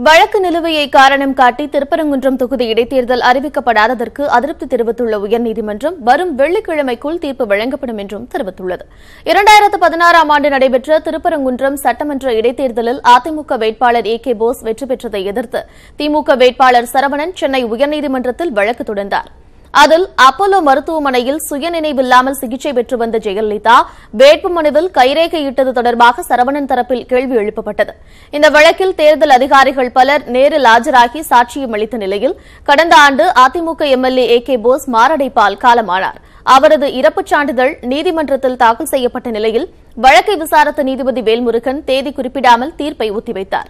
வழக்கு நிலுவையை காரணம் காட்டி திருப்பரங்குன்றம் தொகுதி இடைத்தேர்தல் அறிவிக்கப்படாததற்கு அதிருப்தி தெரிவித்துள்ள உயர்நீதிமன்றம் வரும் வெள்ளிக்கிழமைக்குள் தீர்ப்பு வழங்கப்படும் என்றும் தெரிவித்துள்ளது. 2016ஆம் ஆண்டு நடைபெற்ற திருப்பரங்குன்றம் சட்டமன்ற இடைத்தேர்தலில் அதிமுக வேட்பாளர் ஏ.கே. போஸ் வெற்றி பெற்றதை எதிர்த்து திமுக வேட்பாளர் சரவணன் சென்னை உயர்நீதிமன்றத்தில் வழக்கு தொடர்ந்தார். அதில் அப்போலோ மருத்துவமனையில் சுயநினைவில்லாமல் சிகிச்சை பெற்று வந்த ஜெயலலிதா வேட்புமனுவில் கைரேகையிட்டது தொடர்பாக சரவணன் தரப்பில் கேள்வி எழுப்பப்பட்டது. இந்த வழக்கில் தேர்தல் அதிகாரிகள் பலர் நேரில் ஆஜராகி சாட்சியம் அளித்த நிலையில் கடந்த ஆண்டு அதிமுக எம்எல்ஏ ஏ.கே. போஸ் மாரடைப்பால் காலமானார். அவரது இறப்புச் சான்றிதழ் நீதிமன்றத்தில் தாக்கல் செய்யப்பட்ட நிலையில் வழக்கை விசாரித்த நீதிபதி வேல்முருகன் தேதி குறிப்பிடாமல் தீர்ப்பை ஒத்திவைத்தார்.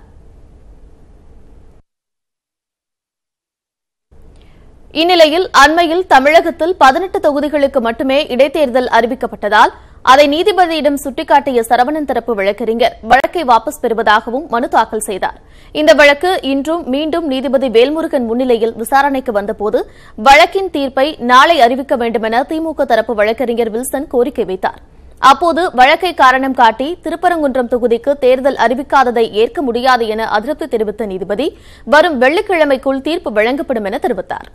இந்நிலையில் அண்மையில் தமிழகத்தில் 18 தொகுதிகளுக்கு மட்டுமே இடைத்தேர்தல் அறிவிக்கப்பட்டதால் அதை நீதிபதியிடம் சுட்டிக்காட்டிய சரவணன் தரப்பு வழக்கறிஞர் வழக்கை வாபஸ் பெறுவதாகவும் மனு தாக்கல் செய்தார். இந்த வழக்கு இன்றும் மீண்டும் நீதிபதி வேல்முருகன் முன்னிலையில் விசாரணைக்கு வந்தபோது வழக்கின் தீர்ப்பை நாளை அறிவிக்க வேண்டுமென திமுக தரப்பு வழக்கறிஞர் வில்சன் கோரிக்கை வைத்தார். அப்போது வழக்கை காரணம் காட்டி திருப்பரங்குன்றம் தொகுதிக்கு தேர்தல் அறிவிக்காததை ஏற்க முடியாது என அதிருப்தி தெரிவித்த நீதிபதி வரும் வெள்ளிக்கிழமைக்குள் தீர்ப்பு வழங்கப்படும் என தெரிவித்தாா்.